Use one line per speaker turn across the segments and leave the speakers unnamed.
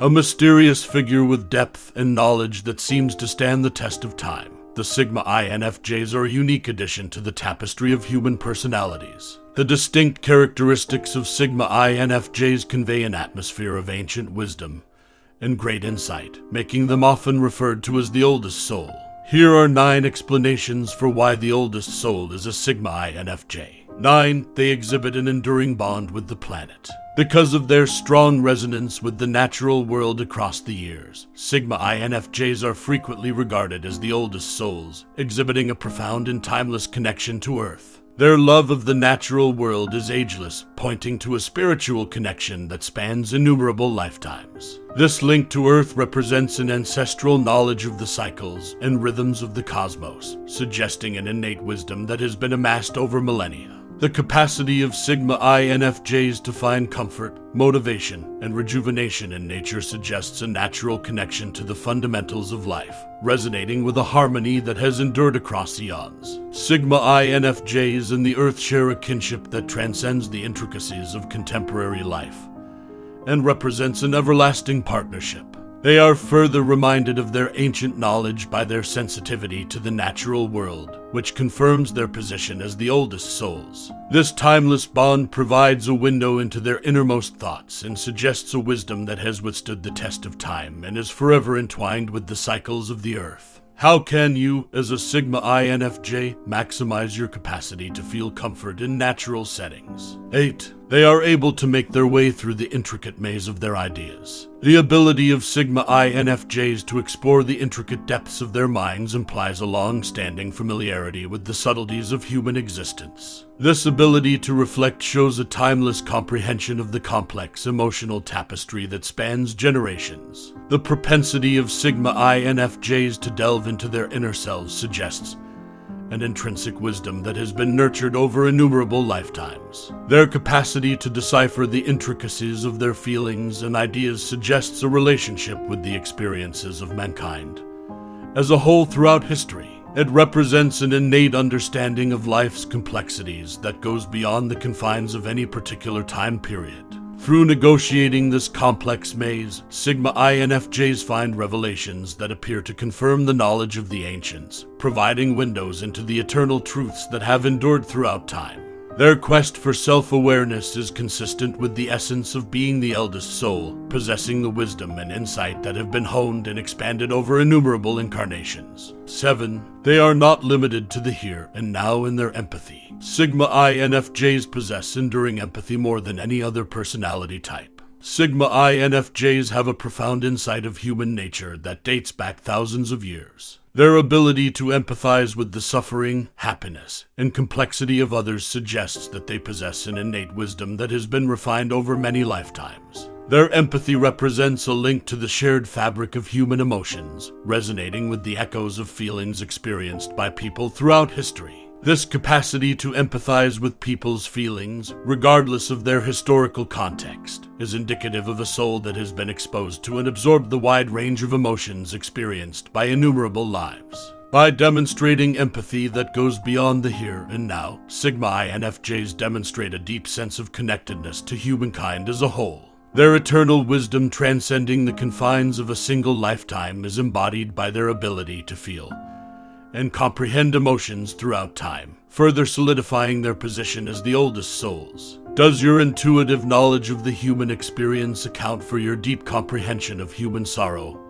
a mysterious figure with depth and knowledge that seems to stand the test of time. The Sigma INFJs are a unique addition to the tapestry of human personalities. The distinct characteristics of Sigma INFJs convey an atmosphere of ancient wisdom and great insight, making them often referred to as the oldest soul. Here are 9 explanations for why the oldest soul is a Sigma INFJ. 9. They exhibit an enduring bond with the planet. Because of their strong resonance with the natural world across the years, Sigma INFJs are frequently regarded as the oldest souls, exhibiting a profound and timeless connection to Earth. Their love of the natural world is ageless, pointing to a spiritual connection that spans innumerable lifetimes. This link to Earth represents an ancestral knowledge of the cycles and rhythms of the cosmos, suggesting an innate wisdom that has been amassed over millennia. The capacity of Sigma INFJs to find comfort, motivation, and rejuvenation in nature suggests a natural connection to the fundamentals of life, resonating with a harmony that has endured across eons. Sigma INFJs and the Earth share a kinship that transcends the intricacies of contemporary life and represents an everlasting partnership. They are further reminded of their ancient knowledge by their sensitivity to the natural world, which confirms their position as the oldest souls. This timeless bond provides a window into their innermost thoughts and suggests a wisdom that has withstood the test of time and is forever entwined with the cycles of the Earth. How can you, as a Sigma INFJ, maximize your capacity to feel comfort in natural settings? 8. They are able to make their way through the intricate maze of their ideas. The ability of Sigma INFJs to explore the intricate depths of their minds implies a long-standing familiarity with the subtleties of human existence. This ability to reflect shows a timeless comprehension of the complex emotional tapestry that spans generations. The propensity of Sigma INFJs to delve into their inner selves suggests an intrinsic wisdom that has been nurtured over innumerable lifetimes. Their capacity to decipher the intricacies of their feelings and ideas suggests a relationship with the experiences of mankind as a whole throughout history. It represents an innate understanding of life's complexities that goes beyond the confines of any particular time period. Through negotiating this complex maze, Sigma INFJs find revelations that appear to confirm the knowledge of the ancients, providing windows into the eternal truths that have endured throughout time. Their quest for self-awareness is consistent with the essence of being the eldest soul, possessing the wisdom and insight that have been honed and expanded over innumerable incarnations. 7. They are not limited to the here and now in their empathy. Sigma INFJs possess enduring empathy more than any other personality type. Sigma INFJs have a profound insight of human nature that dates back thousands of years. Their ability to empathize with the suffering, happiness, and complexity of others suggests that they possess an innate wisdom that has been refined over many lifetimes. Their empathy represents a link to the shared fabric of human emotions, resonating with the echoes of feelings experienced by people throughout history. This capacity to empathize with people's feelings, regardless of their historical context, is indicative of a soul that has been exposed to and absorbed the wide range of emotions experienced by innumerable lives. By demonstrating empathy that goes beyond the here and now, Sigma INFJs demonstrate a deep sense of connectedness to humankind as a whole. Their eternal wisdom transcending the confines of a single lifetime is embodied by their ability to feel and comprehend emotions throughout time, further solidifying their position as the oldest souls. Does your intuitive knowledge of the human experience account for your deep comprehension of human sorrow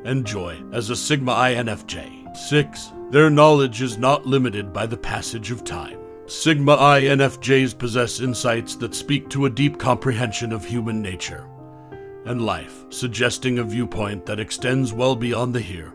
and joy as a Sigma INFJ? 6. Their knowledge is not limited by the passage of time. Sigma INFJs possess insights that speak to a deep comprehension of human nature and life, suggesting a viewpoint that extends well beyond the here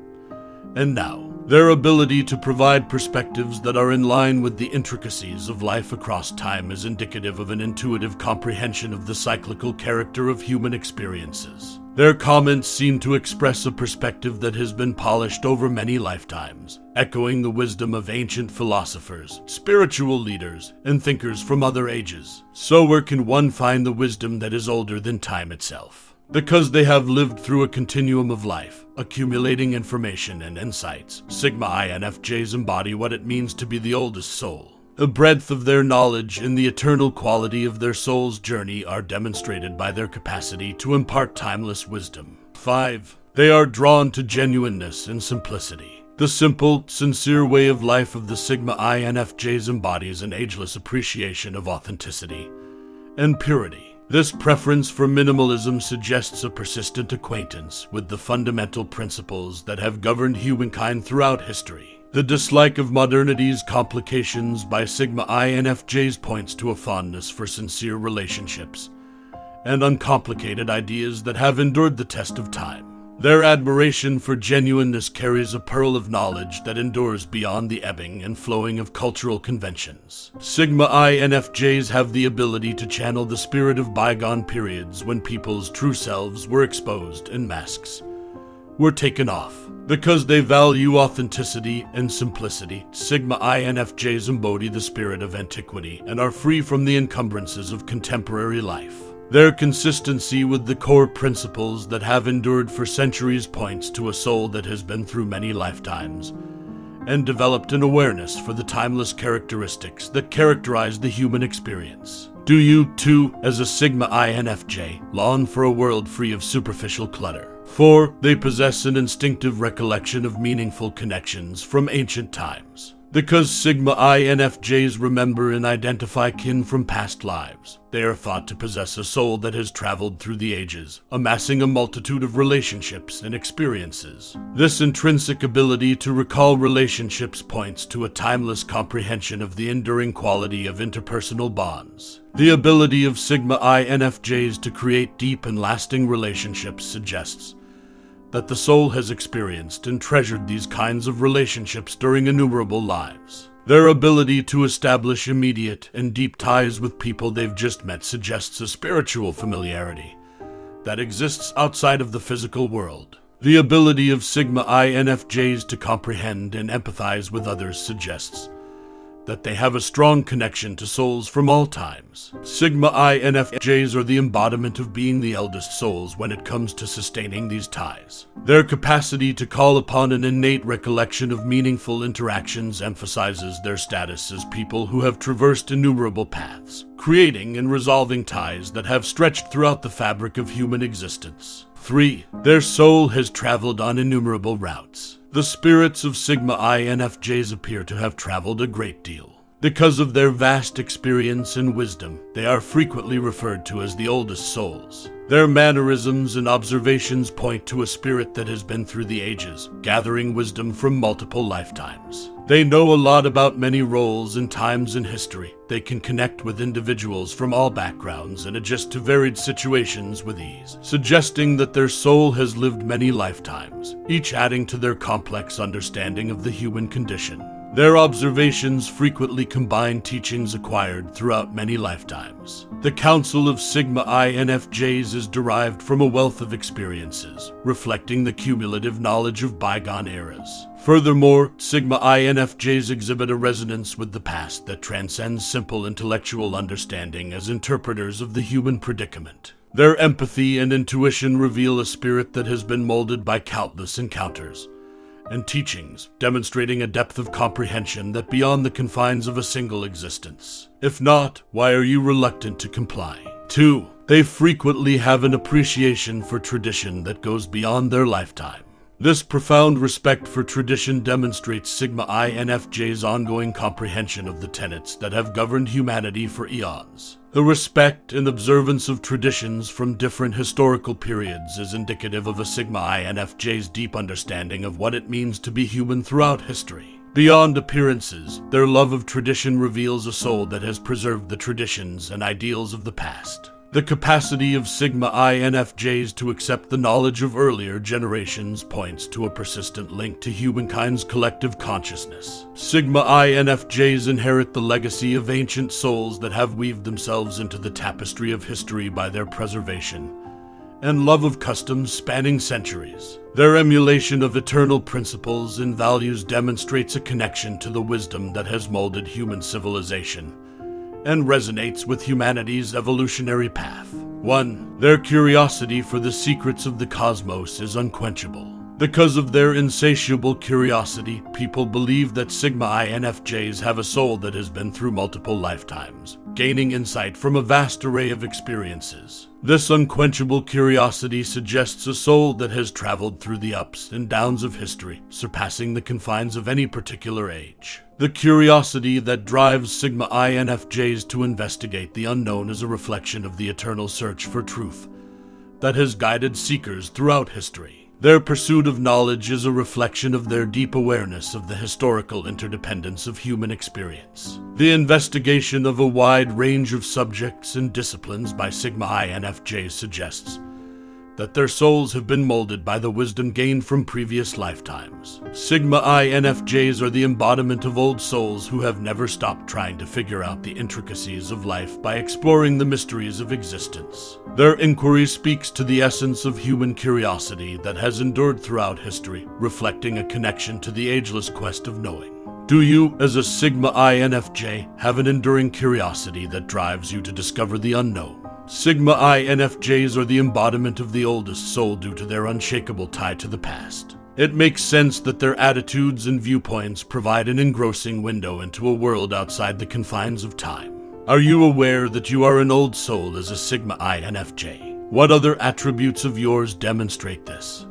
and now. Their ability to provide perspectives that are in line with the intricacies of life across time is indicative of an intuitive comprehension of the cyclical character of human experiences. Their comments seem to express a perspective that has been polished over many lifetimes, echoing the wisdom of ancient philosophers, spiritual leaders, and thinkers from other ages. So where can one find the wisdom that is older than time itself? Because they have lived through a continuum of life, accumulating information and insights, Sigma INFJs embody what it means to be the oldest soul. The breadth of their knowledge and the eternal quality of their soul's journey are demonstrated by their capacity to impart timeless wisdom. 5. They are drawn to genuineness and simplicity. The simple, sincere way of life of the Sigma INFJs embodies an ageless appreciation of authenticity and purity. This preference for minimalism suggests a persistent acquaintance with the fundamental principles that have governed humankind throughout history. The dislike of modernity's complications by Sigma INFJs points to a fondness for sincere relationships and uncomplicated ideas that have endured the test of time. Their admiration for genuineness carries a pearl of knowledge that endures beyond the ebbing and flowing of cultural conventions. Sigma INFJs have the ability to channel the spirit of bygone periods when people's true selves were exposed and masks were taken off. Because they value authenticity and simplicity, Sigma INFJs embody the spirit of antiquity and are free from the encumbrances of contemporary life. Their consistency with the core principles that have endured for centuries points to a soul that has been through many lifetimes and developed an awareness for the timeless characteristics that characterize the human experience. Do you, too, as a Sigma INFJ, long for a world free of superficial clutter? 4. They possess an instinctive recollection of meaningful connections from ancient times. Because Sigma INFJs remember and identify kin from past lives, they are thought to possess a soul that has traveled through the ages, amassing a multitude of relationships and experiences. This intrinsic ability to recall relationships points to a timeless comprehension of the enduring quality of interpersonal bonds. The ability of Sigma INFJs to create deep and lasting relationships suggests that the soul has experienced and treasured these kinds of relationships during innumerable lives. Their ability to establish immediate and deep ties with people they've just met suggests a spiritual familiarity that exists outside of the physical world. The ability of Sigma INFJs to comprehend and empathize with others suggests that they have a strong connection to souls from all times. Sigma INFJs are the embodiment of being the eldest souls when it comes to sustaining these ties. Their capacity to call upon an innate recollection of meaningful interactions emphasizes their status as people who have traversed innumerable paths, creating and resolving ties that have stretched throughout the fabric of human existence. 3. Their soul has traveled on innumerable routes. The spirits of Sigma INFJs appear to have traveled a great deal. Because of their vast experience and wisdom, they are frequently referred to as the oldest souls. Their mannerisms and observations point to a spirit that has been through the ages, gathering wisdom from multiple lifetimes. They know a lot about many roles and times in history. They can connect with individuals from all backgrounds and adjust to varied situations with ease, suggesting that their soul has lived many lifetimes, each adding to their complex understanding of the human condition. Their observations frequently combine teachings acquired throughout many lifetimes. The counsel of Sigma INFJs is derived from a wealth of experiences, reflecting the cumulative knowledge of bygone eras. Furthermore, Sigma INFJs exhibit a resonance with the past that transcends simple intellectual understanding as interpreters of the human predicament. Their empathy and intuition reveal a spirit that has been molded by countless encounters and teachings, demonstrating a depth of comprehension that beyond the confines of a single existence. If not, why are you reluctant to comply? 2. They frequently have an appreciation for tradition that goes beyond their lifetime. This profound respect for tradition demonstrates Sigma INFJ's ongoing comprehension of the tenets that have governed humanity for eons. The respect and observance of traditions from different historical periods is indicative of a Sigma INFJ's deep understanding of what it means to be human throughout history. Beyond appearances, their love of tradition reveals a soul that has preserved the traditions and ideals of the past. The capacity of Sigma INFJs to accept the knowledge of earlier generations points to a persistent link to humankind's collective consciousness. Sigma INFJs inherit the legacy of ancient souls that have weaved themselves into the tapestry of history by their preservation and love of customs spanning centuries. Their emulation of eternal principles and values demonstrates a connection to the wisdom that has molded human civilization and resonates with humanity's evolutionary path. 1. Their curiosity for the secrets of the cosmos is unquenchable. Because of their insatiable curiosity, people believe that Sigma INFJs have a soul that has been through multiple lifetimes, gaining insight from a vast array of experiences. This unquenchable curiosity suggests a soul that has traveled through the ups and downs of history, surpassing the confines of any particular age. The curiosity that drives Sigma INFJs to investigate the unknown is a reflection of the eternal search for truth that has guided seekers throughout history. Their pursuit of knowledge is a reflection of their deep awareness of the historical interdependence of human experience. The investigation of a wide range of subjects and disciplines by Sigma INFJs suggests that their souls have been molded by the wisdom gained from previous lifetimes. Sigma INFJs are the embodiment of old souls who have never stopped trying to figure out the intricacies of life by exploring the mysteries of existence. Their inquiry speaks to the essence of human curiosity that has endured throughout history, reflecting a connection to the ageless quest of knowing. Do you, as a Sigma INFJ, have an enduring curiosity that drives you to discover the unknown? Sigma INFJs are the embodiment of the oldest soul due to their unshakable tie to the past. It makes sense that their attitudes and viewpoints provide an engrossing window into a world outside the confines of time. Are you aware that you are an old soul as a Sigma INFJ? What other attributes of yours demonstrate this?